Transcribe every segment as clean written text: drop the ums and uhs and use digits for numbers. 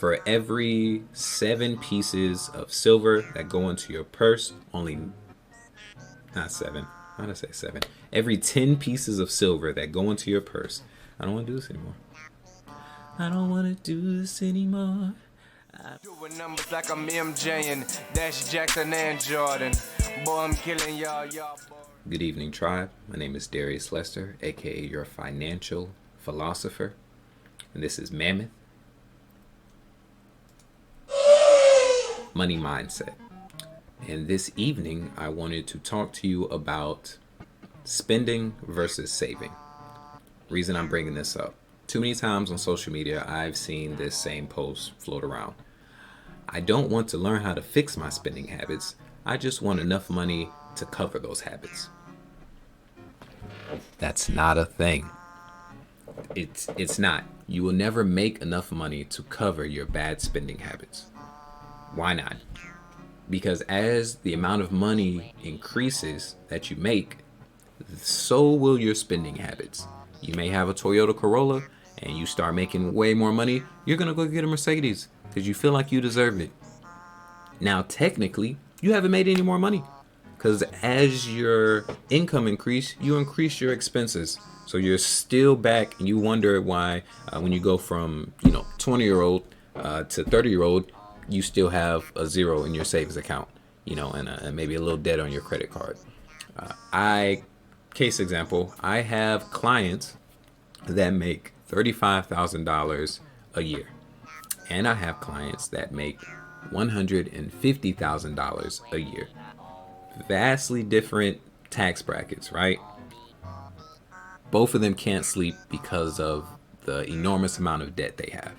For every 7 pieces of silver that go into your purse, only, not seven, how did I say seven? Every 10 pieces of silver that go into your purse, I don't want to do this anymore. I don't want to do this anymore. Doing numbers like I'm MJ and Dash Jackson and Jordan. Boy, I'm killing y'all. Good evening, tribe. My name is Darius Lester, aka your financial philosopher, and this is Mammoth Money Mindset. And this evening, I wanted to talk to you about spending versus saving. Reason I'm bringing this up: too many times on social media, I've seen this same post float around. I don't want to learn how to fix my spending habits. I just want enough money to cover those habits. That's not a thing. It's not. You will never make enough money to cover your bad spending habits. Why not? Because as the amount of money increases that you make, so will your spending habits. You may have a Toyota Corolla and you start making way more money, you're going to go get a Mercedes because you feel like you deserve it. Now, technically, you haven't made any more money because as your income increase, you increase your expenses. So you're still back, and you wonder why when you go from 20-year-old to 30-year-old, you still have a zero in your savings account, and maybe a little debt on your credit card. Case example, I have clients that make $35,000 a year, and I have clients that make $150,000 a year. Vastly different tax brackets, right? Both of them can't sleep because of the enormous amount of debt they have.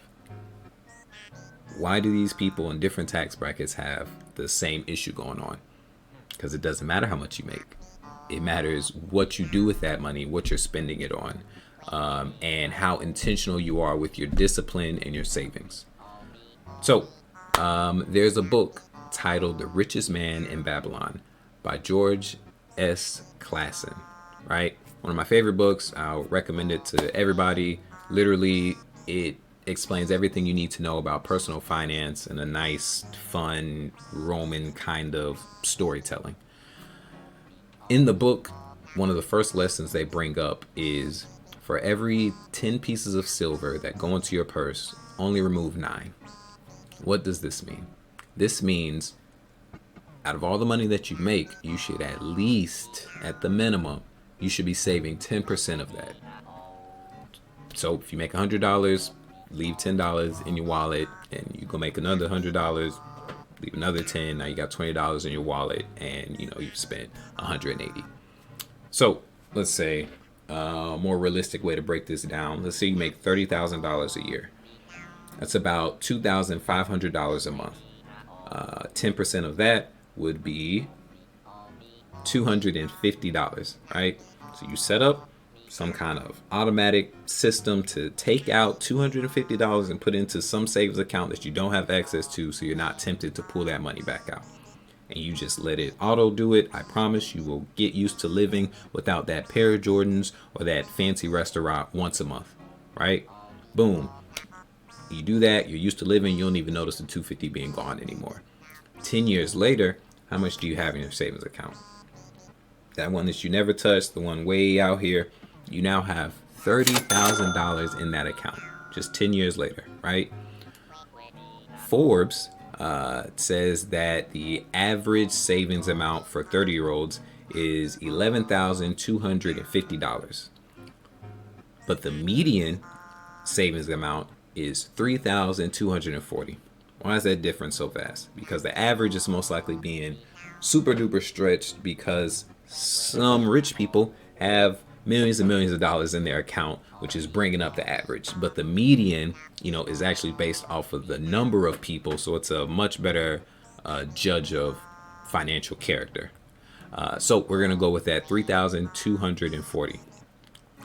Why do these people in different tax brackets have the same issue going on? Because it doesn't matter how much you make. It matters what you do with that money, what you're spending it on, and how intentional you are with your discipline and your savings. So there's a book titled The Richest Man in Babylon by George S. Clason, right? One of my favorite books. I'll recommend it to everybody. Literally, it explains everything you need to know about personal finance in a nice, fun, Roman kind of storytelling. In the book, one of the first lessons they bring up is for every 10 pieces of silver that go into your purse, only remove 9. What does this mean? This means out of all the money that you make, you should at least, at the minimum, you should be saving 10% of that. So if you make $100, leave $10 in your wallet, and you go make another $100, leave another 10. Now you got $20 in your wallet, and you've spent 180. So let's say a more realistic way to break this down. Let's say you make $30,000 a year. That's about $2,500 a month. 10% of that would be $250, right? So you set up some kind of automatic system to take out $250 and put into some savings account that you don't have access to, so you're not tempted to pull that money back out. And you just let it auto do it. I promise you will get used to living without that pair of Jordans or that fancy restaurant once a month, right? Boom. You do that, you're used to living, you don't even notice the $250 being gone anymore. 10 years later, how much do you have in your savings account? That one that you never touched, the one way out here, you now have $30,000 in that account just 10 years later, right? Forbes says that the average savings amount for 30-year-olds is $11,250. But the median savings amount is $3,240. Why is that difference so fast? Because the average is most likely being super duper stretched because some rich people have millions and millions of dollars in their account, which is bringing up the average. But the median, is actually based off of the number of people. So it's a much better judge of financial character. So we're going to go with that 3,240.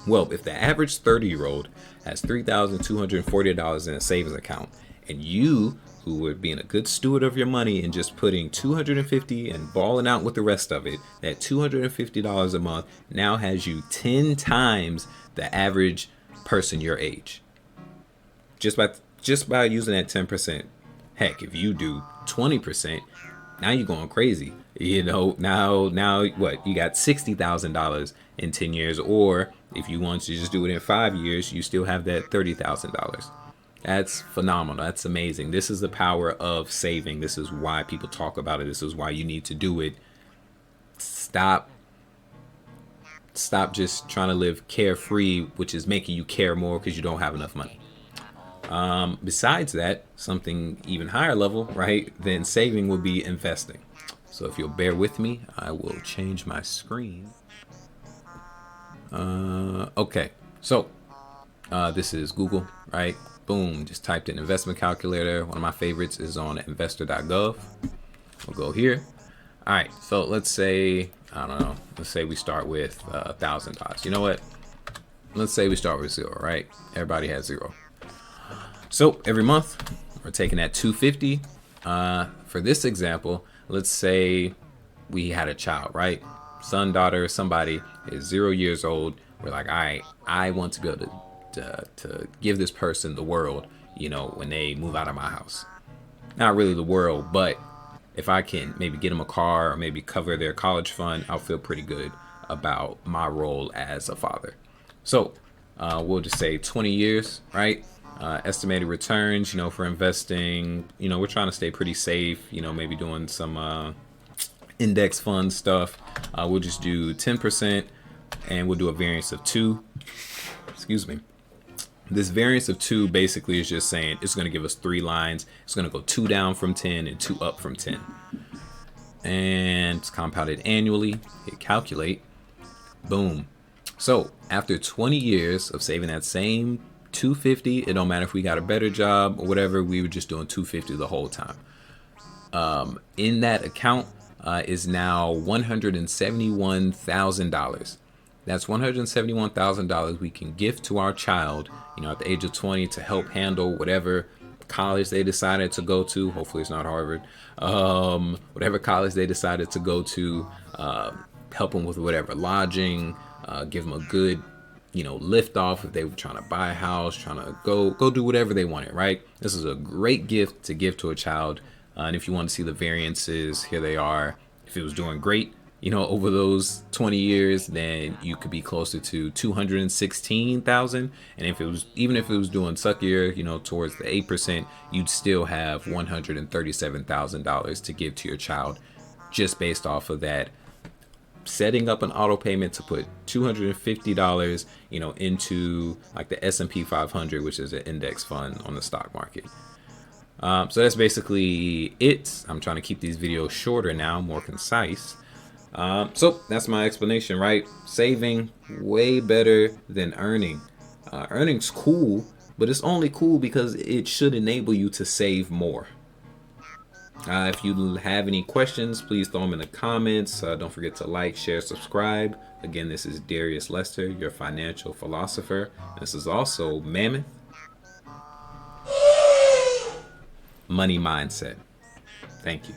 Well, if the average 30-year-old has $3,240 in a savings account, and you, who were being a good steward of your money and just putting $250 and balling out with the rest of it, that $250 a month now has you 10 times the average person your age. Just by just by using that 10%. Heck, if you do 20%, now you're going crazy. Now what? You got $60,000 in 10 years, or if you want to just do it in 5 years, you still have that $30,000. That's phenomenal. That's amazing. This is the power of saving. This is why people talk about it. This is why you need to do it. Stop just trying to live carefree, which is making you care more because you don't have enough money. Besides that, something even higher level, right, than saving would be investing. So if you'll bear with me, I will change my screen. Okay, so this is Google, right? Boom, just typed in investment calculator. One of my favorites is on investor.gov. We'll go here. All right, so let's say, I don't know, let's say we start with $1,000. You know what? Let's say we start with 0, right? Everybody has 0. So every month we're taking that $250. For this example, let's say we had a child, right? Son, daughter, somebody is 0 years old. We're like, all right, I want to be able to give this person the world, when they move out of my house. Not really the world, but if I can maybe get them a car or maybe cover their college fund, I'll feel pretty good about my role as a father. So we'll just say 20 years, right? Estimated returns, for investing, we're trying to stay pretty safe, maybe doing some index fund stuff. We'll just do 10% and we'll do a variance of 2. Excuse me. This variance of 2 basically is just saying it's going to give us 3 lines. It's going to go 2 down from 10 and 2 up from 10. And it's compounded annually. Hit calculate. Boom. So after 20 years of saving that same $250, it don't matter if we got a better job or whatever, we were just doing $250 the whole time. In that account is now $171,000. That's $171,000 we can gift to our child, at the age of 20 to help handle whatever college they decided to go to. Hopefully it's not Harvard. Whatever college they decided to go to, help them with whatever lodging, give them a good, lift off if they were trying to buy a house, trying to go do whatever they wanted, right? This is a great gift to give to a child. And if you want to see the variances, here they are. If it was doing great, over those 20 years, then you could be closer to 216,000. And if it was doing suckier, towards the 8%, you'd still have $137,000 to give to your child, just based off of that. Setting up an auto payment to put $250, into like the S&P 500, which is an index fund on the stock market. So that's basically it. I'm trying to keep these videos shorter now, more concise. So that's my explanation, right? Saving way better than earning. Earning's cool, but it's only cool because it should enable you to save more. If you have any questions, please throw them in the comments. Don't forget to like, share, subscribe. Again, this is Darius Lester, your financial philosopher. This is also Mammoth Money Mindset. Thank you.